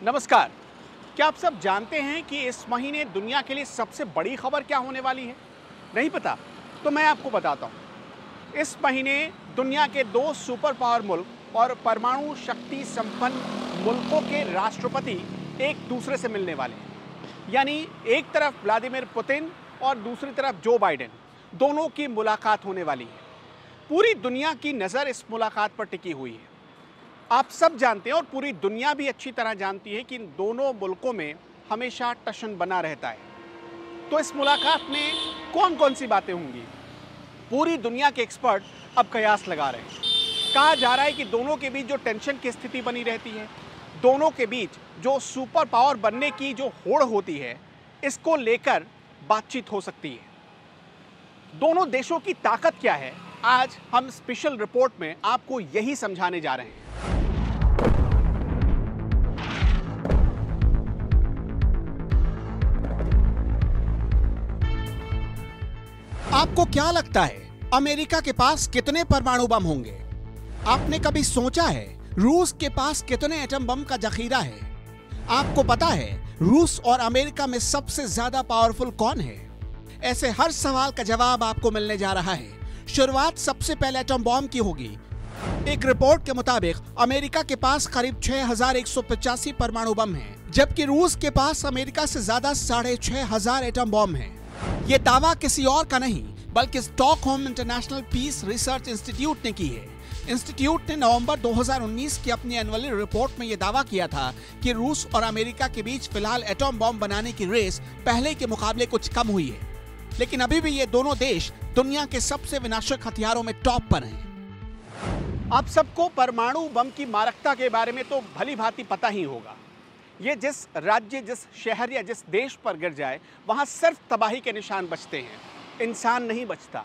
नमस्कार। क्या आप सब जानते हैं कि इस महीने दुनिया के लिए सबसे बड़ी खबर क्या होने वाली है? नहीं पता? तो मैं आपको बताता हूँ। इस महीने दुनिया के दो सुपर पावर मुल्क और परमाणु शक्ति संपन्न मुल्कों के राष्ट्रपति एक दूसरे से मिलने वाले हैं। यानी एक तरफ व्लादिमीर पुतिन और दूसरी तरफ जो बाइडेन, दोनों की मुलाकात होने वाली है। पूरी दुनिया की नज़र इस मुलाकात पर टिकी हुई है। आप सब जानते हैं और पूरी दुनिया भी अच्छी तरह जानती है कि इन दोनों मुल्कों में हमेशा टशन बना रहता है। तो इस मुलाकात में कौन कौन सी बातें होंगी, पूरी दुनिया के एक्सपर्ट अब कयास लगा रहे हैं। कहा जा रहा है कि दोनों के बीच जो टेंशन की स्थिति बनी रहती है, दोनों के बीच जो सुपर पावर बनने की जो होड़ होती है, इसको लेकर बातचीत हो सकती है। दोनों देशों की ताकत क्या है, आज हम स्पेशल रिपोर्ट में आपको यही समझाने जा रहे हैं। आपको क्या लगता है, अमेरिका के पास कितने परमाणु बम होंगे? आपने कभी सोचा है रूस के पास कितने एटम बम का जखीरा है? आपको पता है रूस और अमेरिका में सबसे ज्यादा पावरफुल कौन है? ऐसे हर सवाल का जवाब आपको मिलने जा रहा है। शुरुआत सबसे पहले एटम बम की होगी। एक रिपोर्ट के मुताबिक अमेरिका के पास करीब 6185 परमाणु बम हैं, जबकि रूस के पास अमेरिका से ज्यादा 6500 एटम बम हैं। ये दावा किसी और का नहीं बल्कि Stockholm International Peace Research Institute ने की है। इंस्टीट्यूट ने नवंबर 2019 की अपनी एनुअल रिपोर्ट में यह दावा किया था कि रूस और अमेरिका के बीच फिलहाल एटम बम बनाने की रेस पहले के मुकाबले कुछ कम हुई है, लेकिन अभी भी ये दोनों देश दुनिया के सबसे विनाशक हथियारों में टॉप पर हैं। आप सबको परमाणु बम की मारकता के बारे में तो भली भांति पता ही होगा। ये जिस राज्य, जिस शहर या जिस देश पर गिर जाए, वहाँ सिर्फ तबाही के निशान बचते हैं, इंसान नहीं बचता।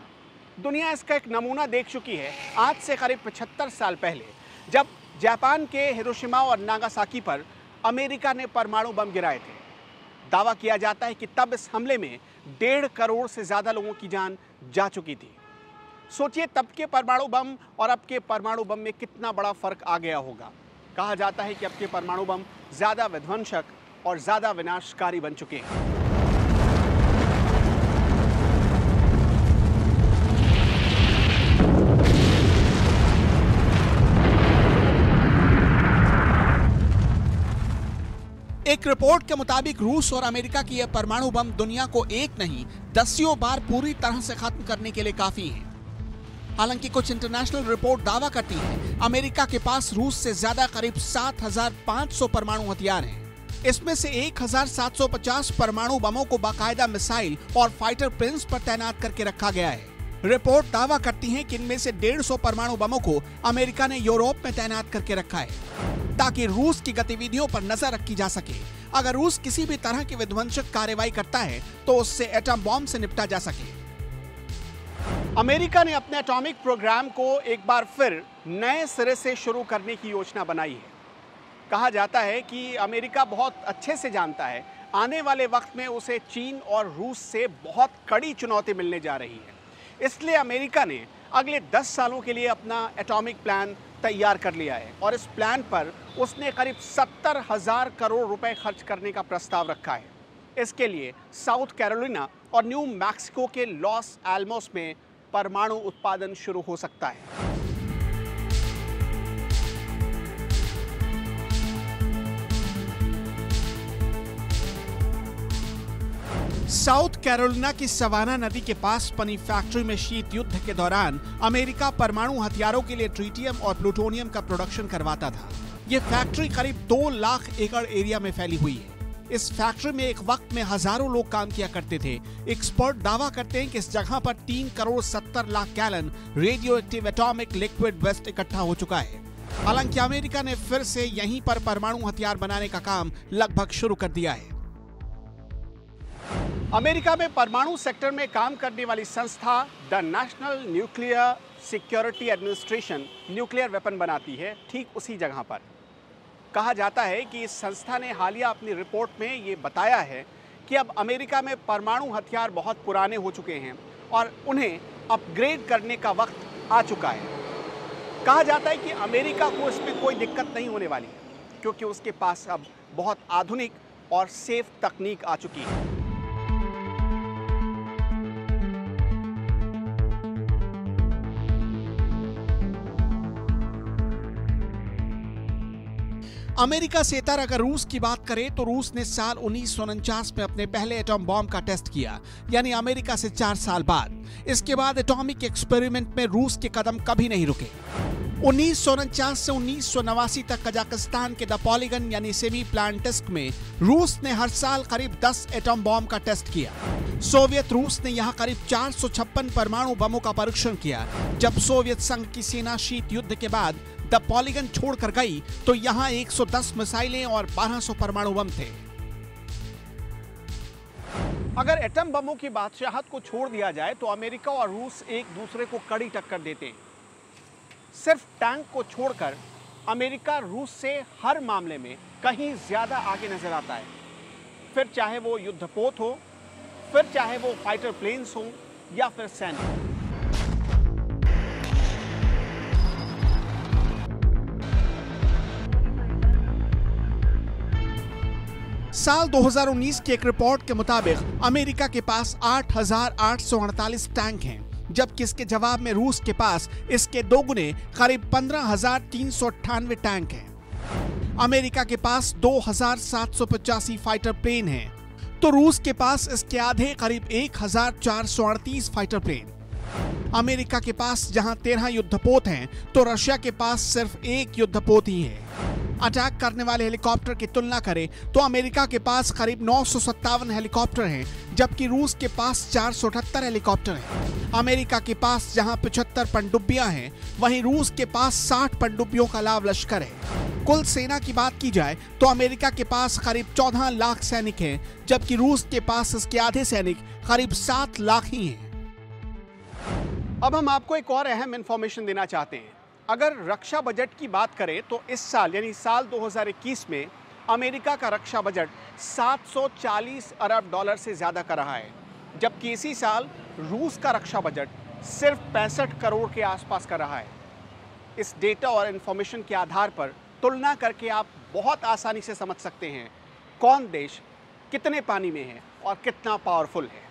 दुनिया इसका एक नमूना देख चुकी है आज से करीब 75 साल पहले, जब जापान के हिरोशिमा और नागासाकी पर अमेरिका ने परमाणु बम गिराए थे। दावा किया जाता है कि तब इस हमले में 1.5 करोड़ से ज़्यादा लोगों की जान जा चुकी थी। सोचिए तब के परमाणु बम और अब के परमाणु बम में कितना बड़ा फर्क आ गया होगा। कहा जाता है कि अब के परमाणु बम ज़्यादा विध्वंसक और ज़्यादा विनाशकारी बन चुके हैं। एक रिपोर्ट के मुताबिक रूस और अमेरिका की यह परमाणु बम दुनिया को एक नहीं दसियों बार पूरी तरह से खत्म करने के लिए काफी है। हालांकि कुछ इंटरनेशनल रिपोर्ट दावा करती है अमेरिका के पास रूस से ज्यादा करीब 7500 परमाणु हथियार हैं। इसमें से 1750 परमाणु बमों को बाकायदा मिसाइल और फाइटर प्लेन्स पर तैनात करके रखा गया है। रिपोर्ट दावा करती है कि इनमें से 150 परमाणु बमों को अमेरिका ने यूरोप में तैनात करके रखा है ताकि रूस की गतिविधियों पर नजर रखी जा सके। अगर रूस किसी भी तरह की विध्वंसक कार्रवाई करता है तो उससे एटम बॉम्ब से निपटा जा सके। अमेरिका ने अपने एटॉमिक प्रोग्राम को एक बार फिर नए सिरे से शुरू करने की योजना बनाई है। कहा जाता है कि अमेरिका बहुत अच्छे से जानता है आने वाले वक्त में उसे चीन और रूस से बहुत कड़ी चुनौती मिलने जा रही है। इसलिए अमेरिका ने अगले 10 सालों के लिए अपना एटॉमिक प्लान तैयार कर लिया है और इस प्लान पर उसने करीब 70,000 करोड़ रुपए खर्च करने का प्रस्ताव रखा है। इसके लिए साउथ कैरोलिना और न्यू मैक्सिको के लॉस एल्मोस में परमाणु उत्पादन शुरू हो सकता है। साउथ कैरोलिना की सवाना नदी के पास बनी फैक्ट्री में शीत युद्ध के दौरान अमेरिका परमाणु हथियारों के लिए ट्रिटियम और प्लूटोनियम का प्रोडक्शन करवाता था। यह फैक्ट्री करीब 2 लाख एकड़ एरिया में फैली हुई है। इस फैक्ट्री में एक वक्त में हजारों लोग काम किया करते थे। एक्सपर्ट दावा करते हैं कि इस जगह पर 3 crore 70 lakh gallon radioactive atomic liquid waste इकट्ठा हो चुका है। हालांकि अमेरिका ने फिर से यहीं पर परमाणु हथियार बनाने का काम लगभग शुरू कर दिया है। अमेरिका में परमाणु सेक्टर में काम करने वाली संस्था the national nuclear security administration nuclear weapon बनाती है ठीक उसी जगह पर। कहा जाता है कि इस संस्था ने हालिया अपनी रिपोर्ट में ये बताया है कि अब अमेरिका में परमाणु हथियार बहुत पुराने हो चुके हैं और उन्हें अपग्रेड करने का वक्त आ चुका है। कहा जाता है कि अमेरिका को इसमें कोई दिक्कत नहीं होने वाली है, क्योंकि उसके पास अब बहुत आधुनिक और सेफ तकनीक आ चुकी है। अमेरिका से इतर अगर रूस की बात करें तो रूस ने साल 1949 में अपने पहले एटॉम बॉम्ब का टेस्ट किया, यानी अमेरिका से 4 साल बाद। इसके बाद एटॉमिक एक्सपेरिमेंट में रूस के कदम कभी नहीं रुके। 1949 से 1989 तक कजाकिस्तान के द पॉलीगन यानी सेमी प्लांटिस्क में रूस ने हर साल करीब 10 एटॉम बॉम्ब का टेस्ट किया। सोवियत रूस ने यहां करीब 456 परमाणु बमों का परीक्षण किया। जब सोवियत संघ की सेना शीत युद्ध के बाद द पॉलीगन छोड़कर गई तो यहां 110 मिसाइलें और 1200 परमाणु बम थे। अगर एटम बमों की बादशाहत को छोड़ दिया जाए तो अमेरिका और रूस एक दूसरे को कड़ी टक्कर देते हैं। सिर्फ टैंक को छोड़कर अमेरिका रूस से हर मामले में कहीं ज्यादा आगे नजर आता है। फिर चाहे वो युद्धपोत हो, फिर चाहे वो फाइटर प्लेन्स हो या फिर सैनिक। साल 2019 की एक रिपोर्ट के मुताबिक अमेरिका के पास 8,848 टैंक हैं, जबकि इसके जवाब में रूस के पास इसके दोगुने करीब 15,398 टैंक हैं। अमेरिका के पास 2,785 फाइटर प्लेन हैं, तो रूस के पास इसके आधे करीब 1,438 फाइटर प्लेन। अमेरिका के पास जहां 13 युद्धपोत हैं, तो रशिया के पास सिर्फ 1 युद्धपोत ही है। अटैक करने वाले हेलीकॉप्टर की तुलना करें तो अमेरिका के पास करीब 957 हेलीकॉप्टर हैं, जबकि रूस के पास 478 हेलीकॉप्टर हैं। अमेरिका के पास जहां 75 पनडुब्बियां हैं, वहीं रूस के पास 60 पनडुब्बियों का लाव लश्कर है। कुल सेना की बात की जाए तो अमेरिका के पास करीब 14 लाख सैनिक हैं, जबकि रूस के पास इसके आधे सैनिक करीब 7 लाख ही हैं। अब हम आपको एक और अहम इंफॉर्मेशन देना चाहते हैं। अगर रक्षा बजट की बात करें तो इस साल यानी साल 2021 में अमेरिका का रक्षा बजट 740 अरब डॉलर से ज़्यादा का रहा है, जबकि इसी साल रूस का रक्षा बजट सिर्फ 65 करोड़ के आसपास का रहा है। इस डेटा और इन्फॉर्मेशन के आधार पर तुलना करके आप बहुत आसानी से समझ सकते हैं कौन देश कितने पानी में है और कितना पावरफुल है।